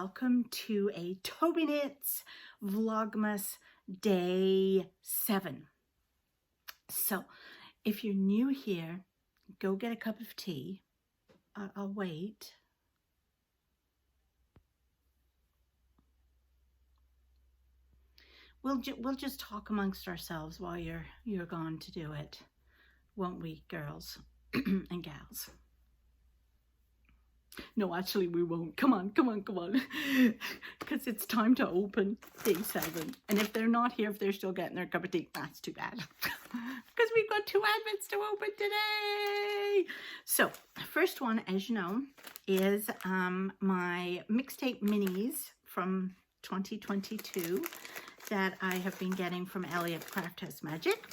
welcome to a Tobyknits Vlogmas Day 7. So, if you're new here, go get a cup of tea. I'll wait. We'll just talk amongst ourselves while you're gone to do it, won't we, girls and gals? No, actually we won't. Come on. Because it's time to open Day 7. And if they're not here, if they're still getting their cup of tea, that's too bad. Because we've got 2 advents to open today. So, first one, as you know, is my mixtape minis from 2022 that I have been getting from Ellie at Craft House Magic.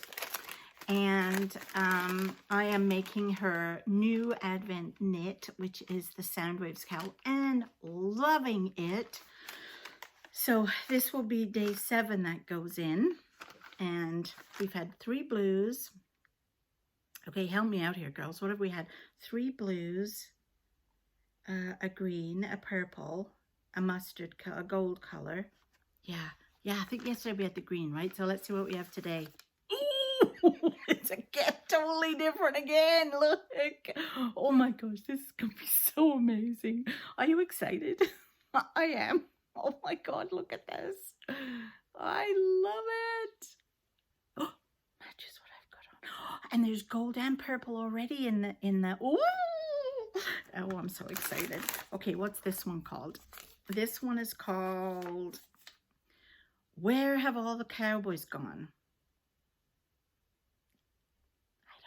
And I am making her new advent knit, which is the Soundwaves Cowl, and loving it. So this will be Day 7 that goes in, and we've had 3 blues. Okay, help me out here, girls. What have we had? 3 blues, a green, a purple, a mustard, a gold color. Yeah, I think yesterday we had the green, right? So let's see what we have today. It's totally different again. Look. Oh my gosh, this is going to be so amazing. Are you excited? I am. Oh my God, look at this. I love it. Oh, matches what I've got on. And there's gold and purple already in the ooh. Oh, I'm so excited. Okay, what's this one called? This one is called Where Have All the Cowboys Gone?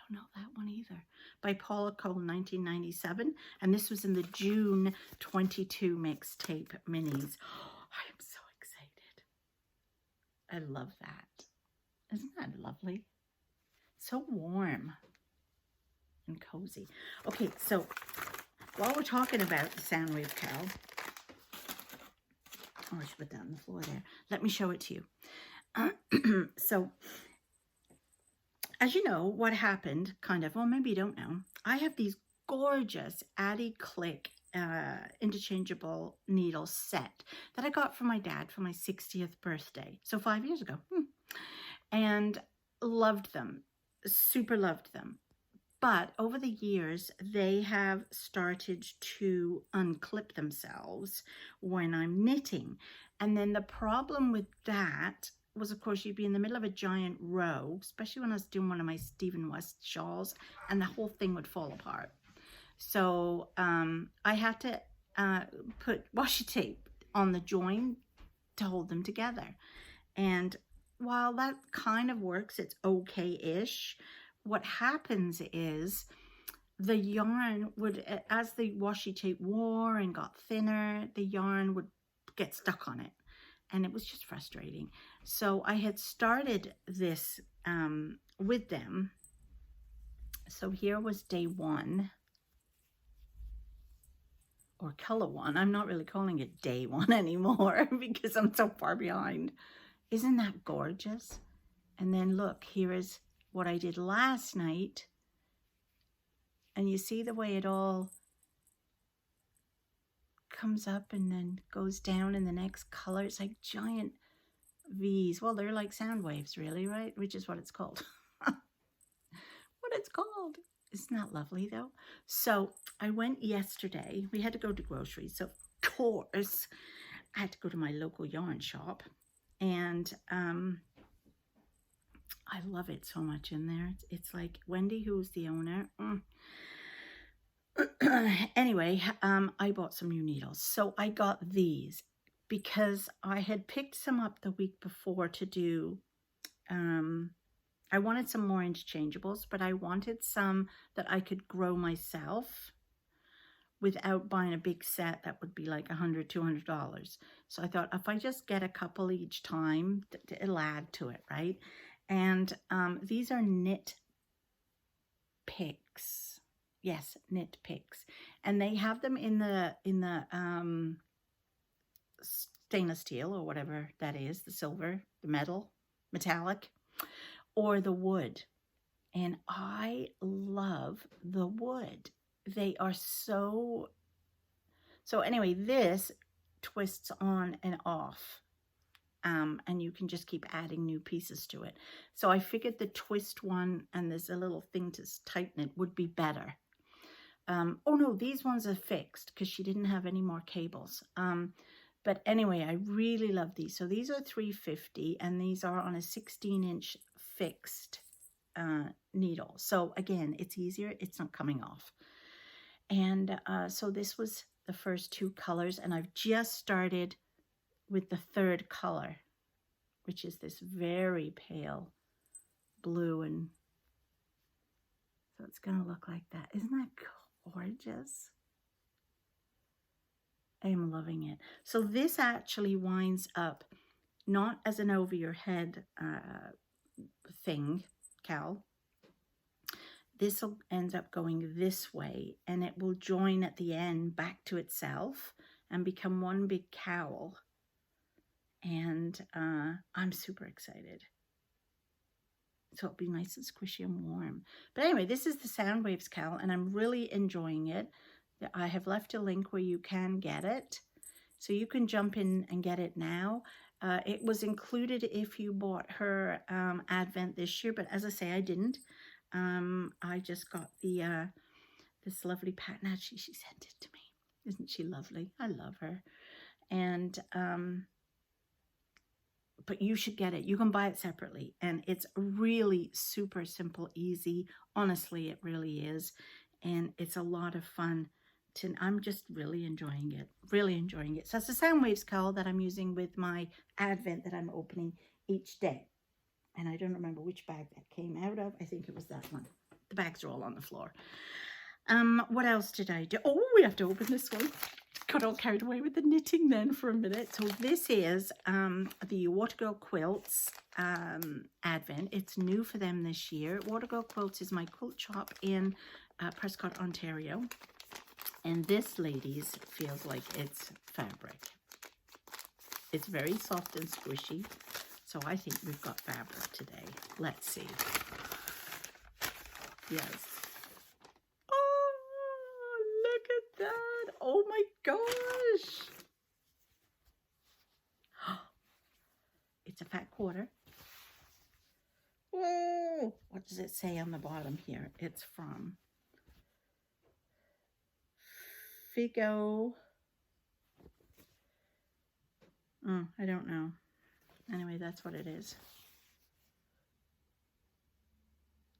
Know that one either, by Cowl, 1997, and this was in the June 22 mixtape minis. Oh, I am so excited. I love that. Isn't that lovely? So warm and cozy. Okay, so while we're talking about the Soundwave Cowl, I should put that on the floor there. Let me show it to you. So as you know, what happened, kind of, well, maybe you don't know, I have these gorgeous Addy Click interchangeable needle set that I got from my dad for my 60th birthday. So 5 years ago. And loved them, super loved them. But over the years, they have started to unclip themselves when I'm knitting. And then the problem with that was, of course, you'd be in the middle of a giant row, especially when I was doing one of my Stephen West shawls, and the whole thing would fall apart. So I had to put washi tape on the join to hold them together. And while that kind of works, it's okay-ish. What happens is the yarn would, as the washi tape wore and got thinner, the yarn would get stuck on it. And it was just frustrating. So I had started this with them. So here was Day 1, or color 1. I'm not really calling it Day 1 anymore because I'm so far behind. Isn't that gorgeous? And then look, here is what I did last night. And you see the way it all comes up and then goes down in the next color. It's like giant V's. Well, they're like sound waves, really, right? Which is what it's called. What it's called. Isn't that lovely, though? So I went yesterday. We had to go to groceries. So, of course, I had to go to my local yarn shop. And I love it so much in there. It's like Wendy, who's the owner. Anyway, I bought some new needles. So I got these because I had picked some up the week before to do, I wanted some more interchangeables, but I wanted some that I could grow myself without buying a big set that would be like $100, $200. So I thought if I just get a couple each time, it'll add to it, right? And these are knit picks. Yes, knit picks, and they have them in the stainless steel or whatever that is, the silver, the metal, metallic, or the wood. And I love the wood. They are so anyway, this twists on and off. And you can just keep adding new pieces to it. So I figured the twist one and there's a little thing to tighten it would be better. Oh no, these ones are fixed because she didn't have any more cables. But anyway, I really love these. So these are $3.50 and these are on a 16-inch fixed needle. So again, it's easier. It's not coming off. And so this was the first two colors, and I've just started with the third color, which is this very pale blue, and so it's going to look like that. Isn't that gorgeous? I am loving it. So this actually winds up not as an over your head thing, cowl. This ends up going this way, and it will join at the end back to itself and become one big cowl. And I'm super excited. So it'll be nice and squishy and warm. But anyway, this is the Sound Waves cowl, and I'm really enjoying it. I have left a link where you can get it. So you can jump in and get it now. It was included if you bought her Advent this year, but as I say, I didn't. I just got the this lovely pattern. Actually, she sent it to me. Isn't she lovely? I love her. And but you should get it. You can buy it separately, and it's really super simple, easy. Honestly, it really is, and it's a lot of fun. I'm just really enjoying it. Really enjoying it. So it's the Sound Waves cowl that I'm using with my Advent that I'm opening each day. And I don't remember which bag that came out of. I think it was that one. The bags are all on the floor. What else did I do? Oh, we have to open this one. Got all carried away with the knitting then for a minute. So this is the Watergirl Quilts Advent. It's new for them this year. Watergirl Quilts is my quilt shop in Prescott, Ontario. And this, ladies, feels like it's fabric. It's very soft and squishy. So I think we've got fabric today. Let's see. Yes. Oh, look at that. Oh my gosh. It's a fat quarter. Oh, what does it say on the bottom here? It's from Figo. Oh, I don't know. Anyway, that's what it is.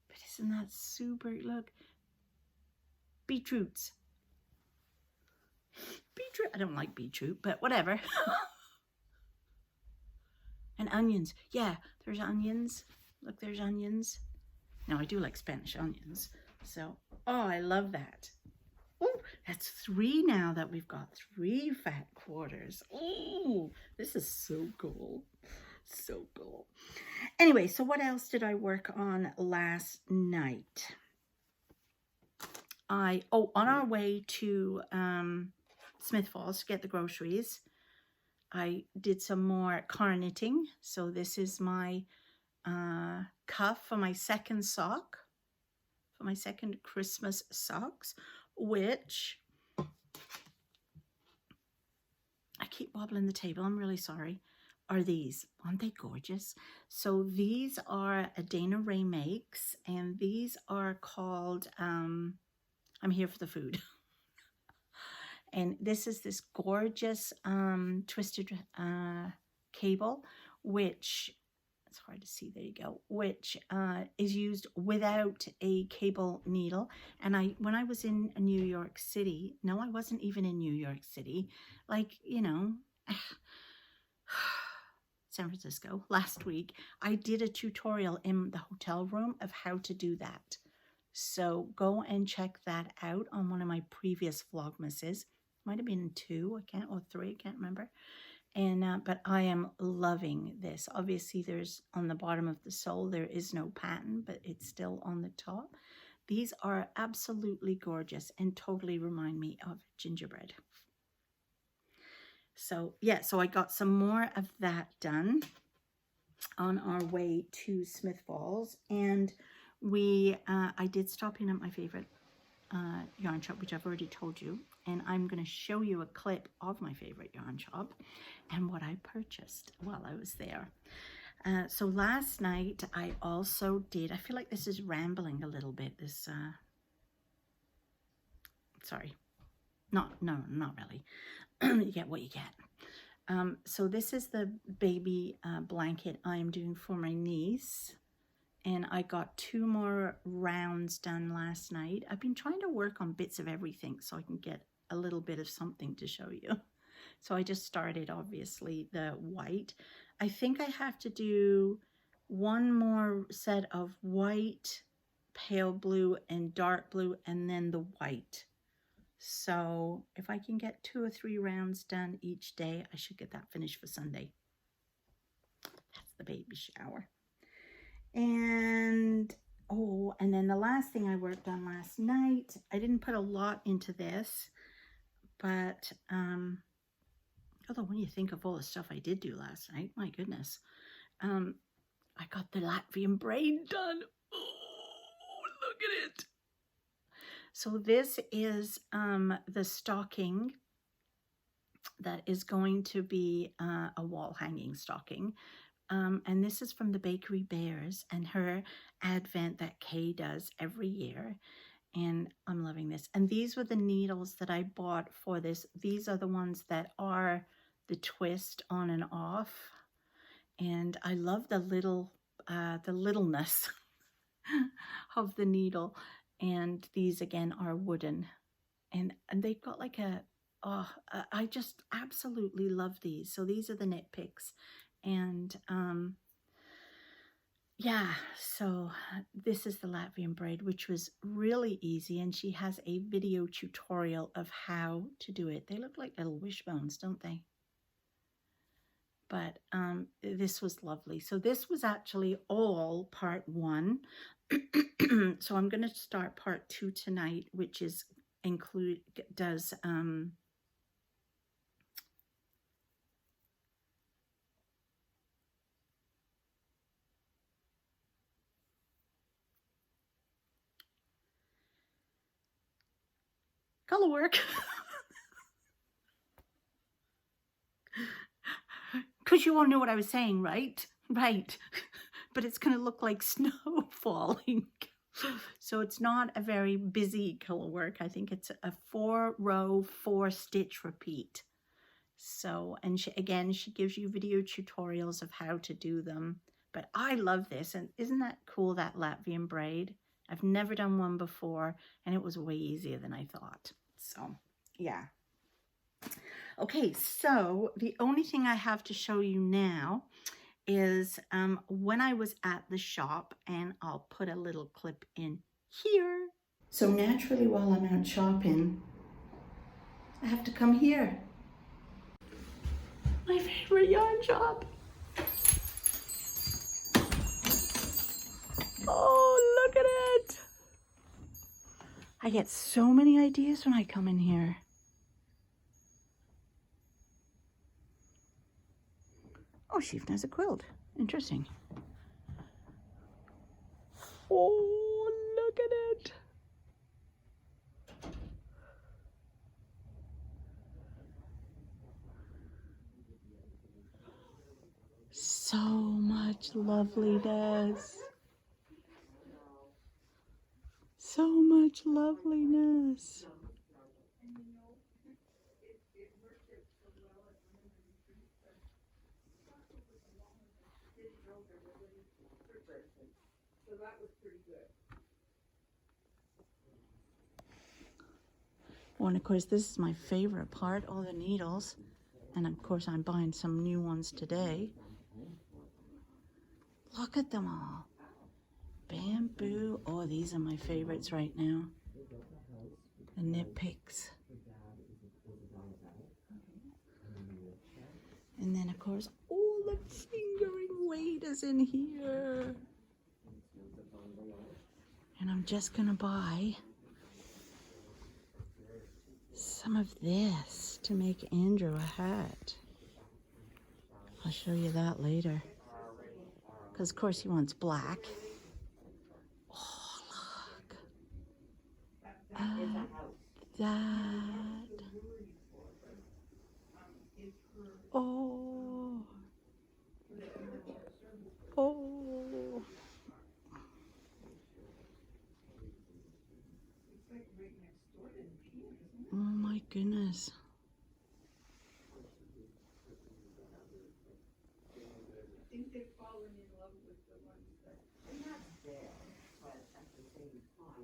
But isn't that super? Look. Beetroots. Beetroot. I don't like beetroot, but whatever. And onions. Yeah, there's onions. Look, there's onions. Now, I do like Spanish onions. So, oh, I love that. Oh, that's 3 now that we've got 3 fat quarters. Oh, this is so cool. So cool. Anyway, so what else did I work on last night? On our way to Smith Falls to get the groceries, I did some more car knitting. So this is my cuff for my second sock, for my second Christmas socks, which I keep wobbling the table. I'm really sorry. Are these? Aren't they gorgeous? So these are a Dana Ray makes, and these are called I'm Here for the Food. And this is this gorgeous twisted cable, which, it's hard to see, there you go, which is used without a cable needle. And when I was in New York City, no, I wasn't even in New York City, like, you know, San Francisco, last week, I did a tutorial in the hotel room of how to do that. So go and check that out on one of my previous Vlogmases. Might have been 2, or 3, I can't remember. And but I am loving this. Obviously, there's on the bottom of the sole, there is no pattern, but it's still on the top. These are absolutely gorgeous and totally remind me of gingerbread. So yeah, so I got some more of that done on our way to Smith Falls, and I did stop in at my favorite yarn shop, which I've already told you, and I'm going to show you a clip of my favorite yarn shop and what I purchased while I was there. So last night I also did, I feel like this is rambling a little bit, this, sorry, not really. You get what you get. So this is the baby blanket I'm doing for my niece. And I got 2 more rounds done last night. I've been trying to work on bits of everything so I can get a little bit of something to show you. So I just started, obviously, the white. I think I have to do 1 more set of white, pale blue, and dark blue, and then the white. So if I can get 2 or 3 rounds done each day, I should get that finished for Sunday. That's the baby shower. And oh, and then the last thing I worked on last night, I didn't put a lot into this, but although when you think of all the stuff I did do last night, my goodness, I got the Latvian braid done. Oh, look at it. So this is the stocking that is going to be a wall hanging stocking. And this is from the Bakery Bears and her advent that Kay does every year. And I'm loving this. And these were the needles that I bought for this. These are the ones that are the twist on and off. And I love the littleness of the needle. And these again are wooden. And they've got like a, oh, I just absolutely love these. So these are the knit picks. And yeah, so this is the Latvian braid, which was really easy, and she has a video tutorial of how to do it. They look like little wishbones, don't they? But this was lovely. So this was actually all part 1. So I'm going to start part 2 tonight, which is does color work. Because you all know what I was saying, right? Right. But it's going to look like snow falling. So it's not a very busy color work. I think it's a 4-row, 4-stitch repeat. So, and she gives you video tutorials of how to do them. But I love this. And isn't that cool, that Latvian braid? I've never done one before, and it was way easier than I thought. So, yeah. Okay, so the only thing I have to show you now is when I was at the shop, and I'll put a little clip in here. So naturally, while I'm out shopping, I have to come here. My favorite yarn shop. Oh, look at it. I get so many ideas when I come in here. Oh, she even has a quilt. Interesting. Oh, look at it. So much loveliness. So much loveliness. Oh, and of course, this is my favorite part, all the needles. And of course, I'm buying some new ones today. Look at them all. Bamboo. Oh, these are my favorites right now. The knit picks. And then, of course, all the fingering waders in here. And I'm just going to buy some of this to make Andrew a hat. I'll show you that later. Because, of course, he wants black. Oh, look. that? Oh. Oh. Oh my goodness.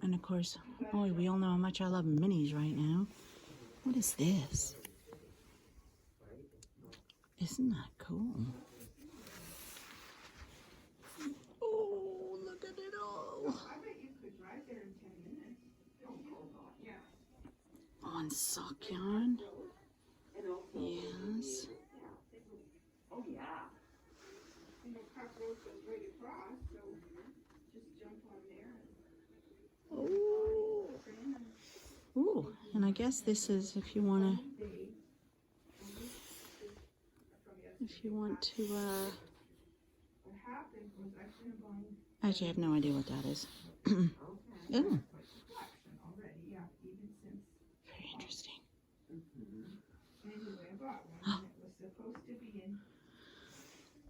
And of course, oh, we all know how much I love minis right now. What is this? Isn't that cool? Oh, look at it all. On sock yarn. Yes. Oh yeah. Oh. Ooh, and I guess this is if you want to, actually I have no idea what that is. Oh. Very interesting.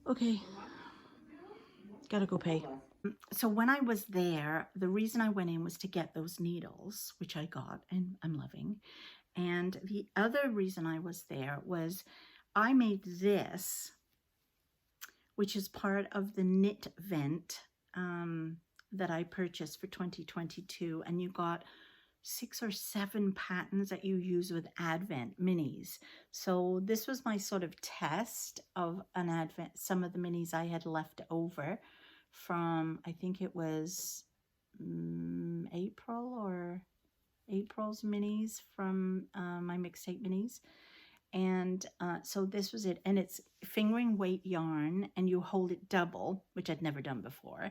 Okay, gotta go pay. So when I was there, the reason I went in was to get those needles, which I got and I'm loving. And the other reason I was there was I made this, which is part of the knit vent that I purchased for 2022. And you got 6 or 7 patterns that you use with Advent minis. So this was my sort of test of an Advent, some of the minis I had left over from, I think it was April's minis from my mixtape minis. And so this was it. And it's fingering weight yarn and you hold it double, which I'd never done before.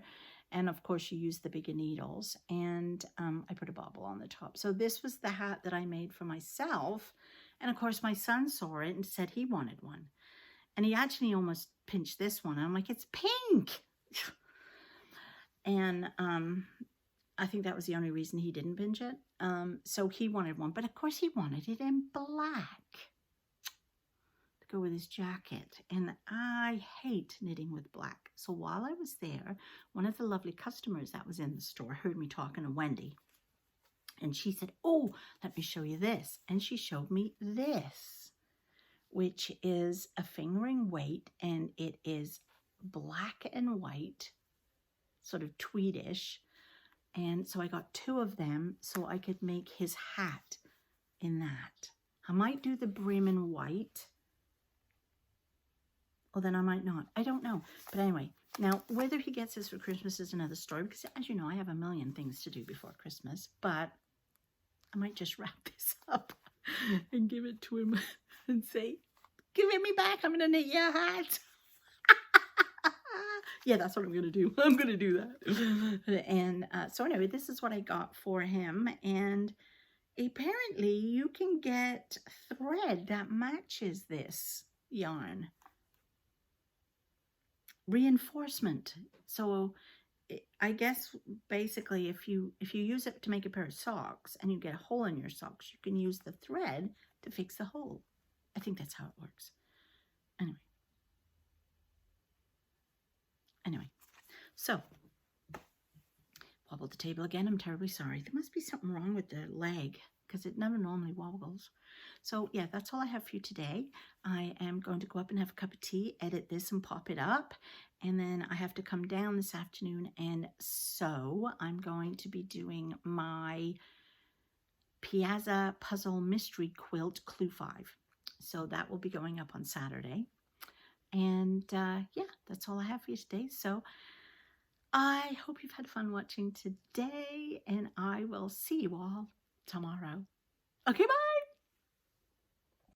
And of course you use the bigger needles, and I put a bobble on the top. So this was the hat that I made for myself. And of course my son saw it and said he wanted one. And he actually almost pinched this one. I'm like, it's pink. And I think that was the only reason he didn't pinch it. So he wanted one, but of course he wanted it in black to go with his jacket. And I hate knitting with black. So while I was there, one of the lovely customers that was in the store heard me talking to Wendy. And she said, oh, let me show you this. And she showed me this, which is a fingering weight, and it is black and white, sort of tweedish. And so I got 2 of them so I could make his hat in that. I might do the brim in white. Or then I might not. I don't know. But anyway, now whether he gets this for Christmas is another story, because as you know, I have a million things to do before Christmas. But I might just wrap this up and give it to him and say, give it me back. I'm going to knit your hat. Yeah, that's what I'm going to do. I'm going to do that. And so anyway, this is what I got for him. And apparently you can get thread that matches this yarn. Reinforcement. So I guess basically if you use it to make a pair of socks and you get a hole in your socks, you can use the thread to fix the hole. I think that's how it works. Anyway, so wobbled the table again. I'm terribly sorry. There must be something wrong with the leg because it never normally wobbles. So yeah, that's all I have for you today. I am going to go up and have a cup of tea, edit this and pop it up. And then I have to come down this afternoon and sew. I'm going to be doing my Piazza Puzzle Mystery Quilt Clue 5. So that will be going up on Saturday. And yeah, that's all I have for you today. So I hope you've had fun watching today, and I will see you all tomorrow. Okay, bye.